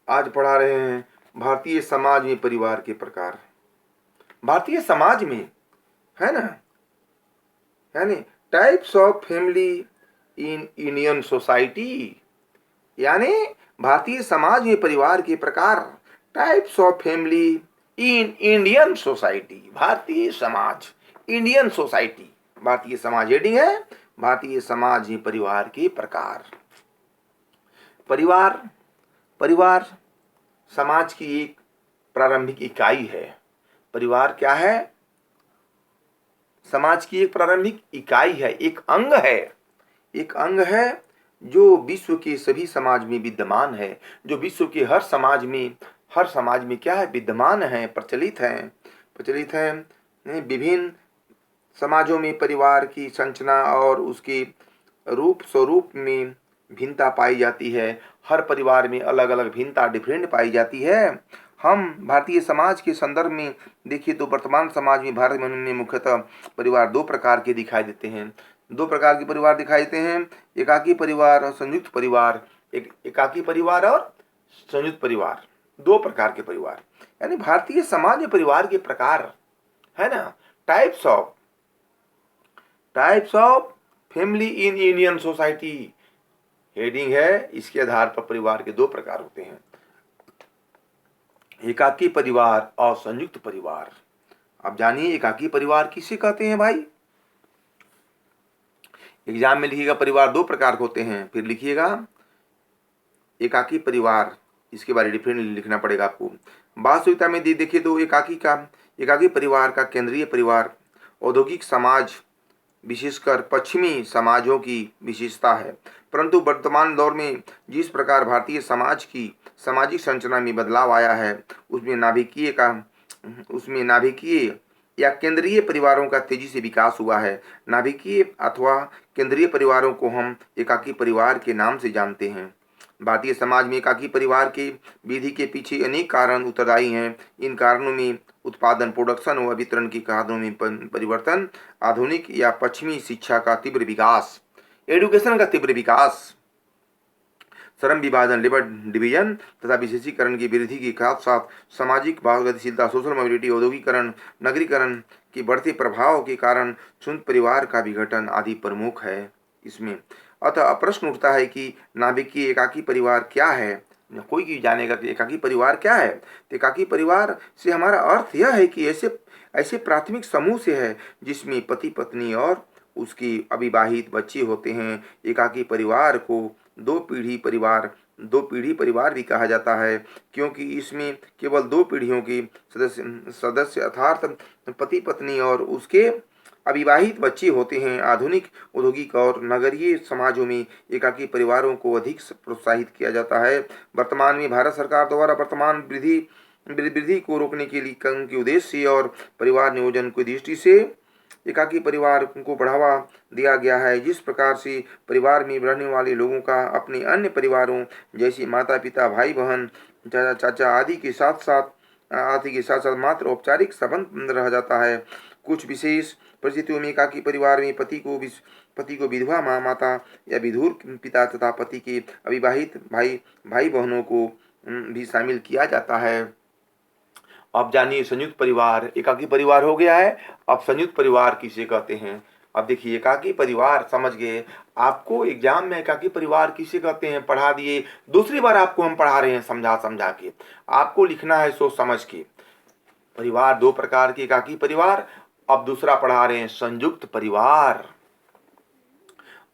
आज पढ़ा रहे हैं भारतीय समाज में परिवार के प्रकार। भारतीय समाज में, है ना, यानी types of family in Indian society, यानी भारतीय समाज में परिवार के प्रकार। Types of family in Indian society, Bharatiya Samaj, Indian society, Bharatiya Samaj heading है, भारतीय समाज में परिवार के प्रकार। परिवार, परिवार समाज की एक प्रारंभिक इकाई है। परिवार क्या है? समाज की एक प्रारंभिक इकाई है, एक अंग है, एक अंग है जो विश्व के सभी समाज में विद्यमान है, जो विश्व के हर समाज में क्या है? विद्यमान है, प्रचलित है, प्रचलित है। विभिन्न समाजों में परिवार की संरचना और उसके रूप स्वरूप में भिन्नता पाई जाती है। हर परिवार में अलग अलग भिन्नता, डिफरेंट पाई जाती है। हम भारतीय समाज के संदर्भ में देखिए तो वर्तमान समाज में, भारत में मुख्यतः परिवार दो प्रकार के दिखाई देते हैं। दो प्रकार के परिवार दिखाई देते हैं, एकाकी परिवार और संयुक्त परिवार। एकाकी परिवार और संयुक्त परिवार, दो प्रकार के परिवार। यानी भारतीय समाज में परिवार के प्रकार, है ना, types of family in Indian society heading है। इसके आधार पर परिवार के दो प्रकार होते हैं, एकाकी परिवार और संयुक्त परिवार। अब जानिए एकाकी परिवार किसे कहते हैं भाई। एग्जाम में लिखिएगा परिवार दो प्रकार के होते हैं, फिर लिखिएगा एकाकी परिवार, इसके बारे में डिफरेंट लिखना पड़ेगा आपको। वास्तविकता में देखिए तो एकाकी परिवार का केंद्रीय परिवार औद्योगिक समाज, विशेषकर पश्चिमी समाजों की विशेषता है। परंतु वर्तमान दौर में जिस प्रकार भारतीय समाज की सामाजिक संरचना में बदलाव आया है, उसमें नाभिकीय या केंद्रीय परिवारों का तेजी से विकास हुआ है। नाभिकीय अथवा केंद्रीय परिवारों को हम एकाकी परिवार के नाम से जानते हैं। भारतीय समाज में एकाकी परिवार के विधि के पीछे अनेक कारण उत्तरदायी हैं। इन कारणों में उत्पादन, प्रोडक्शन व वितरण के साधनों में परिवर्तन, आधुनिक या पश्चिमी शिक्षा का तीव्र विकास, एडुकेशन का तीव्र विकास, श्रम विभाजन, लेबर डिवीजन तथा विशेषीकरण की वृद्धि के साथ साथ सामाजिक गतिशीलता, सोशल मोबिलिटी, औद्योगिकरण, नगरीकरण के बढ़ते प्रभाव के कारण संयुक्त परिवार का विघटन आदि प्रमुख है इसमें। अतः प्रश्न उठता है कि नाभिकीय एकाकी परिवार क्या है। कोई भी जानेगा कि एकाकी परिवार क्या है। तो एकाकी परिवार से हमारा अर्थ यह है कि ऐसे प्राथमिक समूह से है जिसमें पति पत्नी और उसकी अविवाहित बच्चे होते हैं। एकाकी परिवार को दो पीढ़ी परिवार भी कहा जाता है, क्योंकि इसमें केवल दो पीढ़ियों के सदस्य अर्थात पति पत्नी और उसके अविवाहित बच्चे होते हैं। आधुनिक औद्योगिक और नगरीय समाजों में एकाकी परिवारों को अधिक प्रोत्साहित किया जाता है। वर्तमान में भारत सरकार द्वारा वर्तमान वृद्धि को रोकने के लिए के उद्देश्य और परिवार नियोजन की दृष्टि से एकाकी परिवार को बढ़ावा दिया गया है। जिस प्रकार से परिवार में रहने वाले लोगों का अपने अन्य परिवारों जैसे माता पिता, भाई बहन, चाचा चाचा आदि के साथ मात्र औपचारिक संबंध रह जाता है। कुछ विशेष परिस्थितियों में एकाकी परिवार में पति को विधवा माता या विधुर पिता तथा पति के अविवाहित भाई बहनों को भी शामिल किया जाता है। अब जानिए संयुक्त परिवार, एकाकी परिवार हो गया है, अब संयुक्त परिवार किसे कहते हैं। अब देखिए एकाकी परिवार समझ गए, आपको एग्जाम में एकाकी परिवार किसे कहते हैं पढ़ा दिए, दूसरी बार आपको हम पढ़ा रहे हैं समझा के, आपको लिखना है सोच समझ के। परिवार दो प्रकार के, एकाकी परिवार, अब दूसरा पढ़ा रहे हैं संयुक्त परिवार।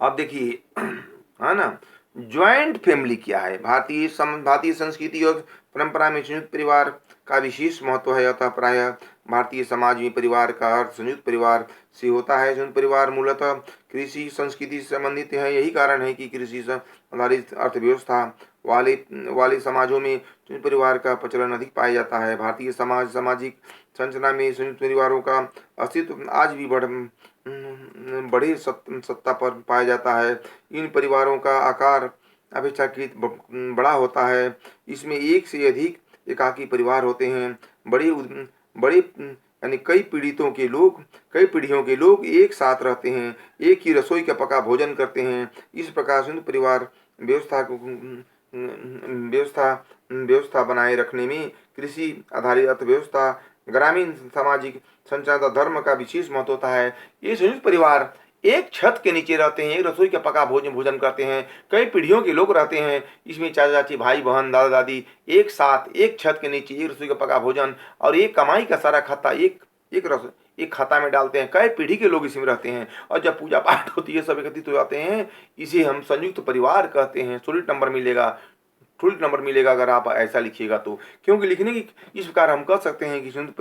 अब देखिए है ना, ज्वाइंट फैमिली क्या है। भारतीय संस्कृति और परंपरा में संयुक्त परिवार का विशेष महत्व है। अतः प्रायः भारतीय समाज में परिवार का अर्थ संयुक्त परिवार से होता है। संयुक्त परिवार मूलतः कृषि संस्कृति से संबंधित है। यही कारण है कि कृषि आधारित अर्थव्यवस्था वाले समाजों में संयुक्त परिवार का प्रचलन अधिक पाया जाता है। भारतीय सामाजिक संरचना में संयुक्त परिवारों का अस्तित्व आज भी बड़े सत्ता पर पाया जाता है। इन परिवारों का आकार अपेक्षाकृत बड़ा होता है। इसमें एक से अधिक एकाकी परिवार होते हैं। बड़े यानी कई पीढ़ियों के लोग एक साथ रहते हैं, एक ही रसोई का पका भोजन करते हैं। इस प्रकार संयुक्त परिवार व्यवस्था व्यवस्था बनाए रखने में कृषि आधारित अर्थव्यवस्था, ग्रामीण सामाजिक संचार और धर्म का विशेष महत्व होता है। ये संयुक्त परिवार एक छत के नीचे रहते हैं, एक रसोई का पका भोजन करते हैं, कई पीढ़ियों के लोग रहते हैं। इसमें चाचा चाची, भाई बहन, दादा दादी एक साथ एक छत के नीचे एक रसोई का पका भोजन और एक कमाई का सारा खाता एक खाता में डालते हैं। कई पीढ़ी के लोग इसमें रहते हैं और जब पूजा पाठ होती है सब एकत्रित हो जाते हैं। इसे हम संयुक्त परिवार कहते हैं। सोलिड नंबर मिलेगा, फुल नंबर मिलेगा अगर आप ऐसा लिखिएगा तो, क्योंकि लिखने की इस प्रकार हम कह सकते हैं कि संयुक्त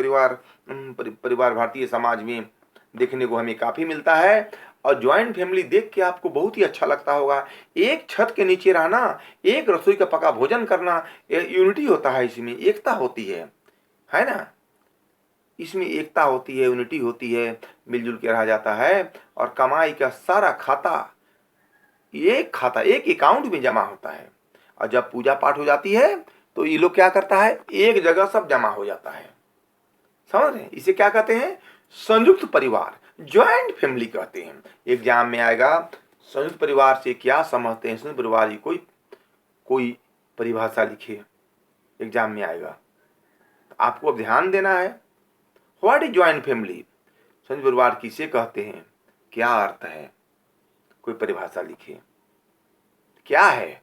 परिवार भारतीय समाज में देखने को हमें काफ़ी मिलता है। और ज्वाइंट फैमिली देख के आपको बहुत ही अच्छा लगता होगा। एक छत के नीचे रहना, एक रसोई का पका भोजन करना, यूनिटी होता है, इसमें एकता होती है ना। इसमें एकता होती है, यूनिटी होती है, मिलजुल के रहा जाता है और कमाई का सारा खाता एक अकाउंट में जमा होता है। और जब पूजा पाठ हो जाती है तो ये लोग क्या करता है, एक जगह सब जमा हो जाता है। समझ रहे हैं? इसे क्या कहते हैं, संयुक्त परिवार, ज्वाइंट फैमिली कहते हैं। एग्जाम में आएगा संयुक्त परिवार से क्या समझते हैं, संयुक्त परिवार की कोई परिभाषा लिखिए, एग्जाम में आएगा। आपको अब ध्यान देना है। व्हाट इज ज्वाइंट फैमिली, संयुक्त परिवार किसे कहते हैं, क्या अर्थ है, कोई परिभाषा लिखिए, क्या है,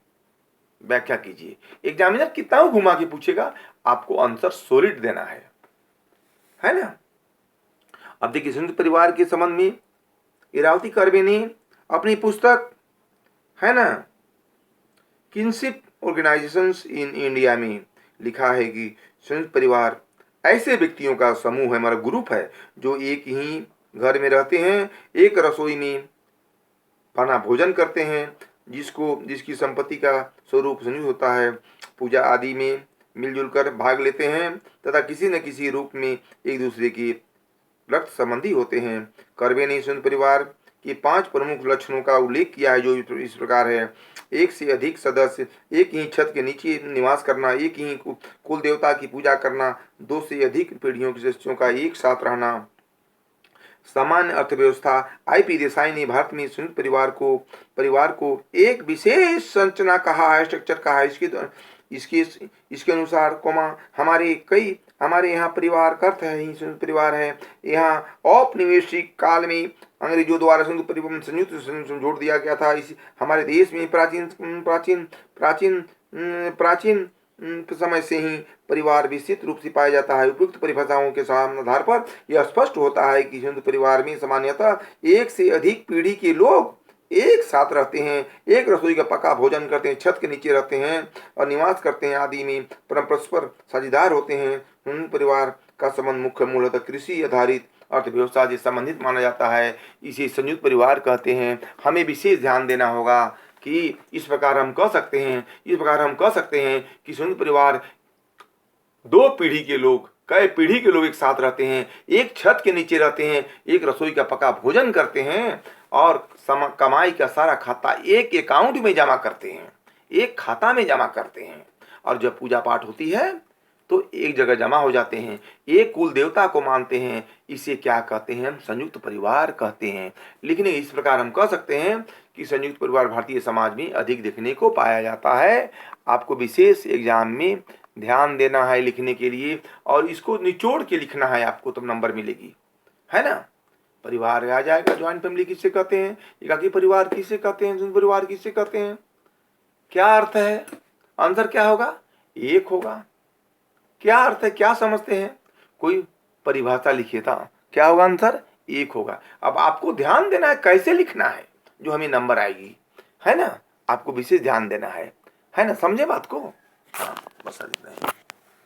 व्याख्या कीजिए। एग्जामिनर कितना घुमा के पूछेगा, आपको आंसर सॉलिड देना है ना। अब देखिए संयुक्त परिवार के संबंध में इरावती कर्वे ने अपनी पुस्तक है ना किनशिप ऑर्गेनाइजेशंस इन इंडिया में लिखा है कि संयुक्त परिवार ऐसे व्यक्तियों का समूह है, हमारा ग्रुप है, जो एक ही घर में रहते हैं, एक रसोई में खाना भोजन करते हैं, जिसकी संपत्ति का स्वरूप संयुक्त होता है, पूजा आदि में मिलजुल कर भाग लेते हैं तथा किसी न किसी रूप में एक दूसरे की रक्त संबंधी होते हैं। कर्वे ने संयुक्त परिवार के 5 प्रमुख लक्षणों का उल्लेख किया है, जो इस प्रकार है। एक से अधिक सदस्य, एक ही छत के नीचे निवास करना, एक ही कुल देवता की पूजा करना, 2 से अधिक पीढ़ियों के सदस्यों का एक साथ रहना, सामान्य अर्थव्यवस्था। आई.पी. देसाई ने भारत में संयुक्त परिवार को एक विशेष संरचना कहा है, स्ट्रक्चर कहा है। इसके अनुसार हमारे यहाँ परिवार का अर्थ है, संयुक्त परिवार है। यहाँ औपनिवेशिक काल में अंग्रेजों द्वारा संयुक्त जोड़ दिया गया था। इस हमारे देश में प्राचीन समय से ही परिवार विस्तृत रूप से पाया जाता है। उपयुक्त परिभाषाओं के आधार पर यह स्पष्ट होता है कि संयुक्त परिवार में सामान्यतः एक से अधिक पीढ़ी के लोग एक साथ रहते हैं, एक रसोई का पका भोजन करते हैं, छत के नीचे रहते हैं और निवास करते हैं आदि में परस्पर साझेदार होते हैं। संयुक्त परिवार का संबंध मुख्य मूलतः कृषि आधारित अर्थव्यवस्था से संबंधित माना जाता है। इसे संयुक्त परिवार कहते हैं। हमें विशेष ध्यान देना होगा कि इस प्रकार हम कह सकते हैं कि संयुक्त परिवार 2 पीढ़ी के लोग, कई पीढ़ी के लोग एक साथ रहते हैं, एक छत के नीचे रहते हैं, एक रसोई का पका भोजन करते हैं और कमाई का सारा खाता एक अकाउंट में जमा करते हैं, एक खाता में जमा करते हैं। और जब पूजा पाठ होती है तो एक जगह जमा हो जाते हैं, एक कुल देवता को मानते हैं। इसे क्या कहते हैं, हम संयुक्त परिवार कहते हैं। लिखने इस प्रकार हम कह सकते हैं कि संयुक्त परिवार भारतीय समाज में अधिक देखने को पाया जाता है। आपको विशेष एग्जाम में ध्यान देना है लिखने के लिए, और इसको निचोड़ के लिखना है आपको, तब नंबर मिलेगी, है ना। परिवार आ जाएगा। ज्वाइंट फैमिली किसे कहते हैं, एकाकी परिवार किसे कहते हैं, संयुक्त परिवार किसे कहते हैं, क्या अर्थ है, आंसर क्या होगा, एक होगा। क्या अर्थ है, क्या समझते हैं, कोई परिभाषा लिखिए था, क्या होगा आंसर, एक होगा। अब आपको ध्यान देना है कैसे लिखना है, जो हमें नंबर आएगी, है ना। आपको विशेष ध्यान देना है ना, समझे बात को। हाँ, बस इतना ही।